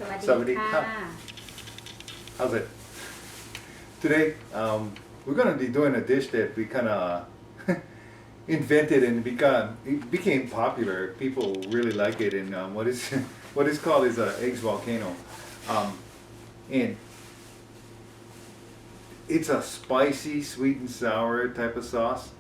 Sawadee ka. How's it? Today, we're going to be doing a dish that we kind of invented and it became popular. People really like it, and what is called is eggs volcano, and it's a spicy, sweet and sour type of sauce.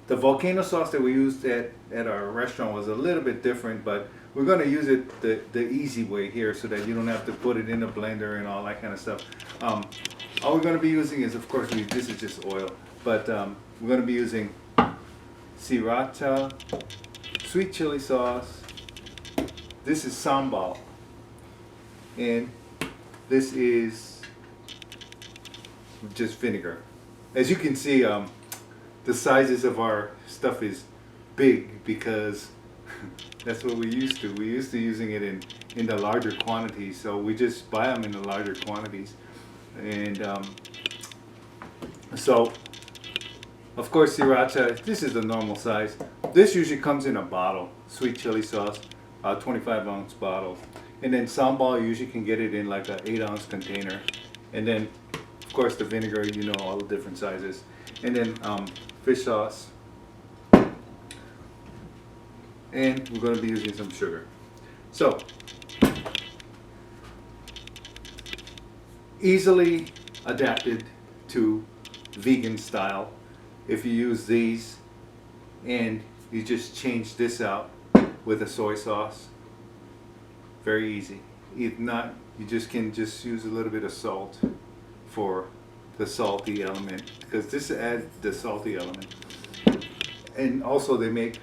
The volcano sauce that we used at our restaurant was a little bit different, but we're going to use it the easy way here so that you don't have to put it in a blender and all that kind of stuff. All we're going to be using is, of course, this is just oil, but we're going to be using sriracha, sweet chili sauce. This is sambal, and this is just vinegar. As you can see, the sizes of our stuff is big because that's what we used to. We used to using it in the larger quantities, so we just buy them in the larger quantities. And so, of course, sriracha, this is the normal size. This usually comes in a bottle, sweet chili sauce, a 25-ounce bottle. And then sambal, you usually can get it in like an 8-ounce container. And then, of course, the vinegar, you know, all the different sizes. And then fish sauce. And we're going to be using some sugar. So, easily adapted to vegan style. If you use these and you just change this out with a soy sauce, very easy. If not, you can just use a little bit of salt for the salty element, because this adds the salty element. And also they make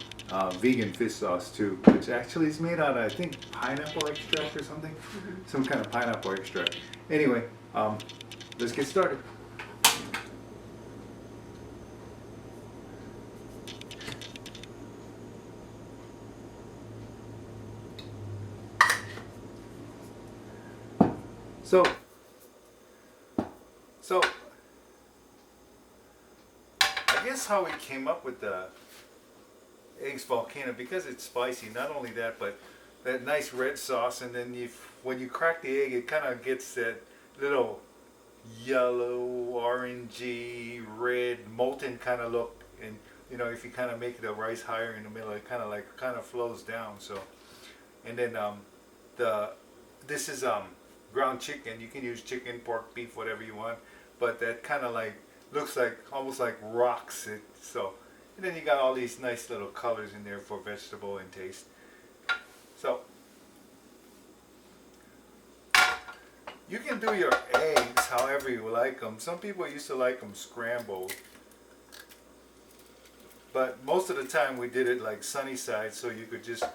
vegan fish sauce too, which actually is made out of, I think, pineapple extract or something. Some kind of pineapple extract. Anyway, let's get started. So I guess how we came up with the eggs volcano, because it's spicy. Not only that, but that nice red sauce, and then when you crack the egg, it kind of gets that little yellow, orangey, red, molten kind of look. And you know, if you kind of make the rice higher in the middle, it kind of flows down. So, and then this is ground chicken. You can use chicken, pork, beef, whatever you want, but that kind of looks like almost like rocks. And then you got all these nice little colors in there for vegetable and taste. So you can do your eggs however you like them. Some people used to like them scrambled, but most of the time we did it like sunny side, so you could just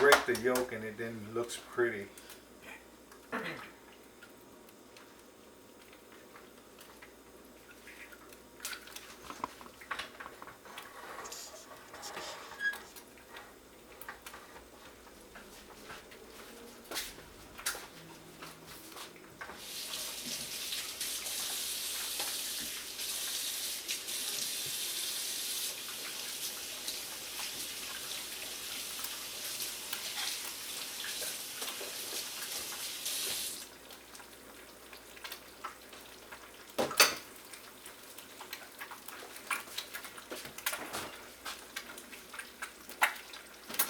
break the yolk and it then looks pretty.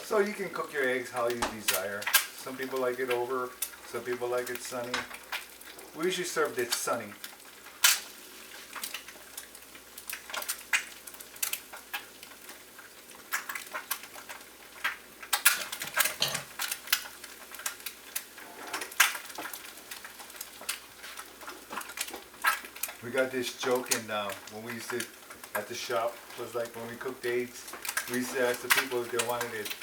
So you can cook your eggs how you desire. Some people like it over, some people like it sunny. We usually serve it sunny. We got this joke when we used to at the shop, was like when we cooked eggs, we used to ask the people if they wanted it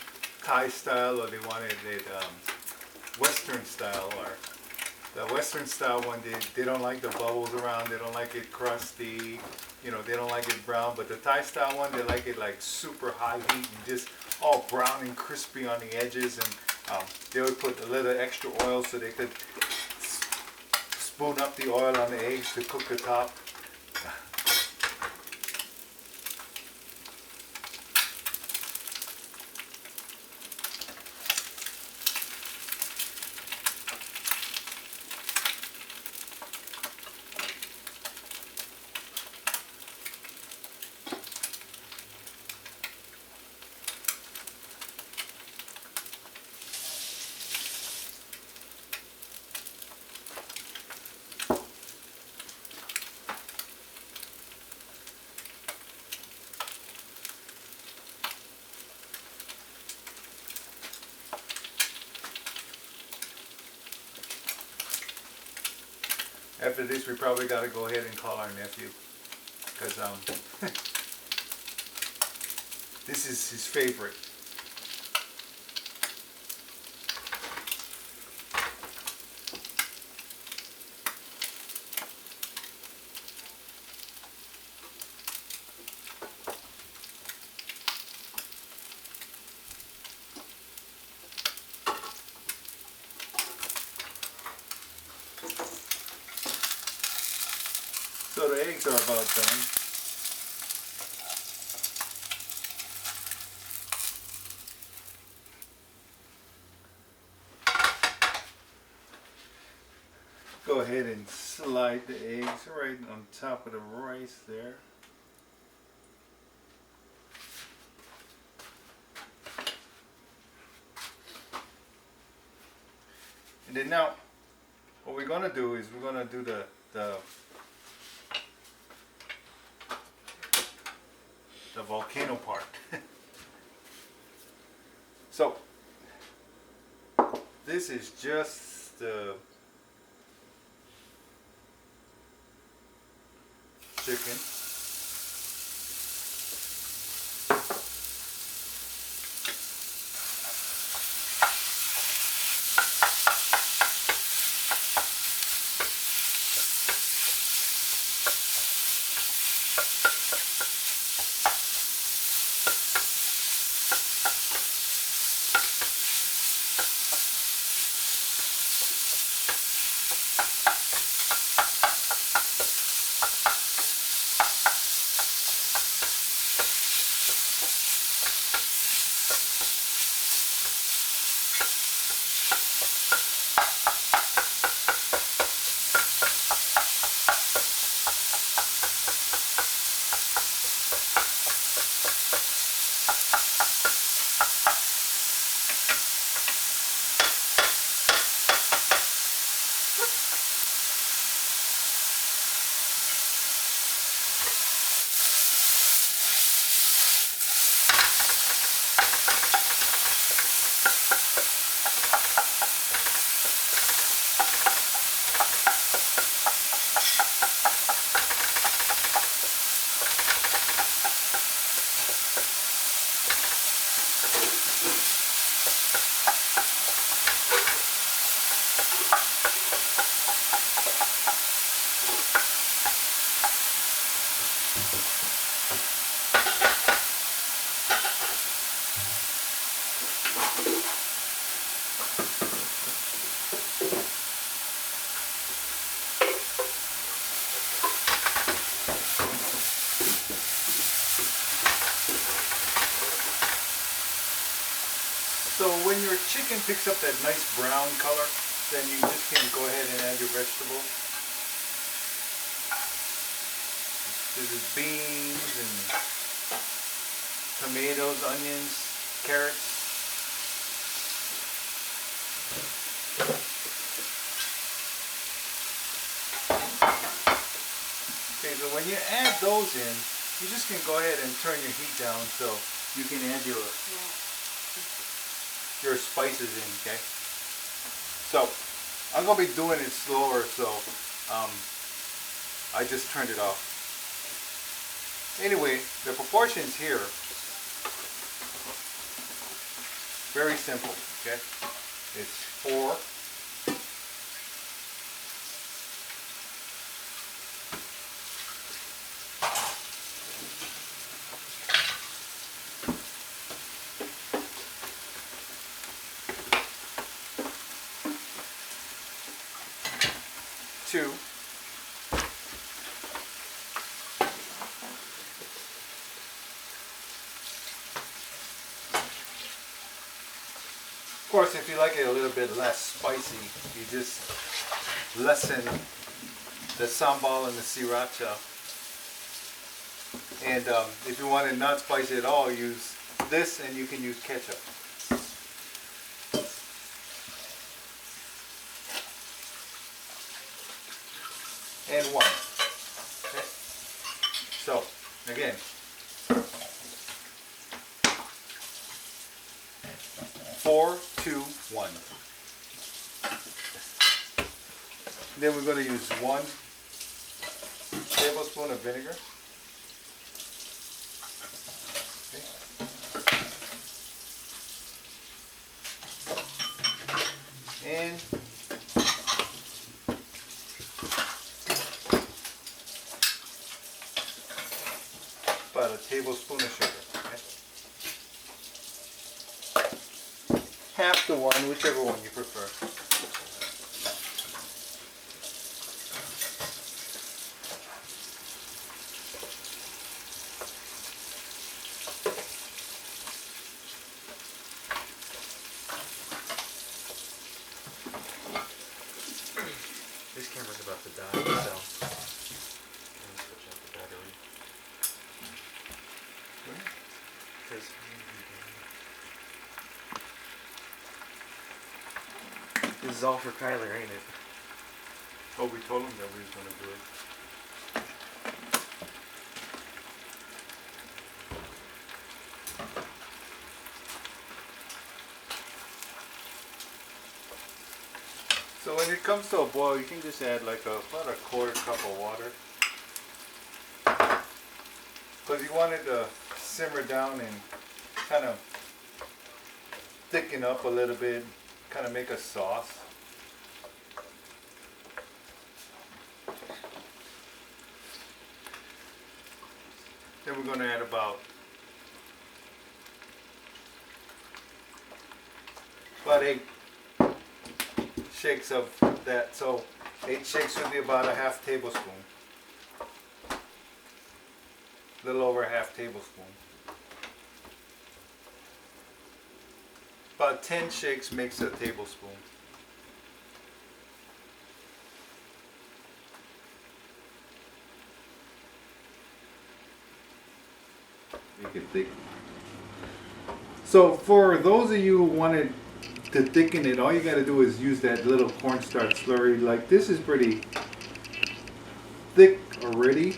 Thai style or they wanted it Western style. Or the Western style one, they don't like the bubbles around, they don't like it crusty, you know, they don't like it brown. But the Thai style one, they like it like super high heat and just all brown and crispy on the edges. And they would put a little extra oil so they could spoon up the oil on the eggs to cook the top. After this, we probably got to go ahead and call our nephew, because this is his favorite. So the eggs are about done. Go ahead and slide the eggs right on top of the rice there. And then now, what we're gonna do is we're gonna do the volcano part. So this is just the chicken. So when your chicken picks up that nice brown color, then you just can go ahead and add your vegetables. This is beans and tomatoes, onions, carrots. Okay, so when you add those in, you just can go ahead and turn your heat down so you can add your spices in, okay? So I'm gonna be doing it slower, so I just turned it off. Anyway, the proportions here, very simple, okay? It's 4 2 Of course, if you like it a little bit less spicy, you just lessen the sambal and the sriracha. And if you want it not spicy at all, use this, and you can use ketchup. And 1. Okay. So again, 4, 2, 1. Then we're going to use 1 tablespoon of vinegar. Okay. And about a tablespoon of sugar. Okay. Half the one, whichever one you prefer. This camera's about to die, so I'm gonna switch out the battery. This is all for Kyler, ain't it? Oh, we told him that we was going to do it. So when it comes to a boil, you can just add like about a quarter cup of water. Because you want it to simmer down and kind of thicken up a little bit, kind of make a sauce. Then we're going to add about 8 shakes of that. So 8 shakes would be about a half tablespoon. A little over a half tablespoon. About 10 shakes makes a tablespoon. Make it thick. So for those of you who wanted to thicken it, all you got to do is use that little cornstarch slurry. Like this is pretty thick already.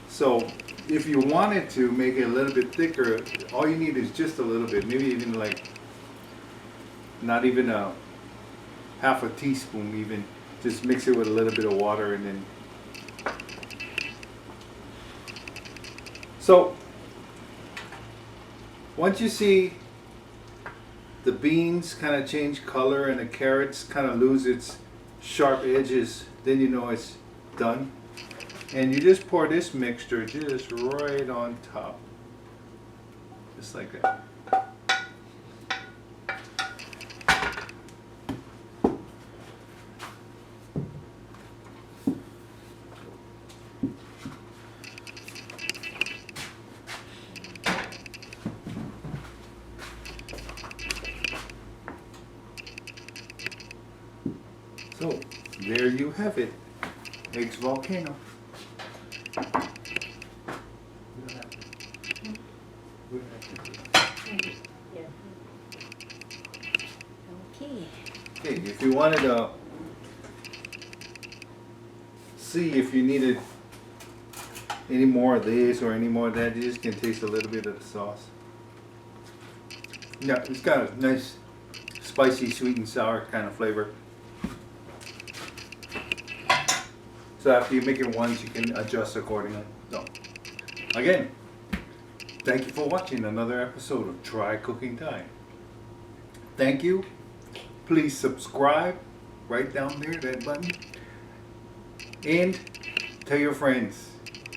So if you wanted to make it a little bit thicker, all you need is just a little bit, maybe even like not even a half a teaspoon even. Just mix it with a little bit of water and then. So once you see the beans kind of change color and the carrots kind of lose its sharp edges, then you know it's done. And you just pour this mixture just right on top. Just like that. So, there you have it. Eggs Volcano. Okay. Okay, if you wanted to see if you needed any more of this or any more of that, you just can taste a little bit of the sauce. Yeah, it's got a nice spicy, sweet and sour kind of flavor. So after you make it once, you can adjust accordingly. So, again, thank you for watching another episode of Try Cooking Thai. Thank you. Please subscribe right down there, that button. And tell your friends.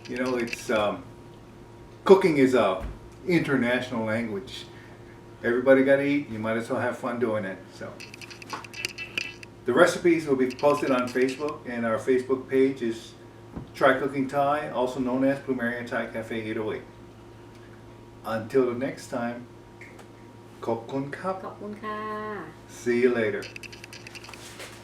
You know, it's cooking is a international language. Everybody got to eat. You might as well have fun doing it. So. The recipes will be posted on Facebook, and our Facebook page is Try Cooking Thai, also known as Plumeria Thai Cafe 808. Until the next time, ขอบคุณครับ ขอบคุณค่ะ See you later.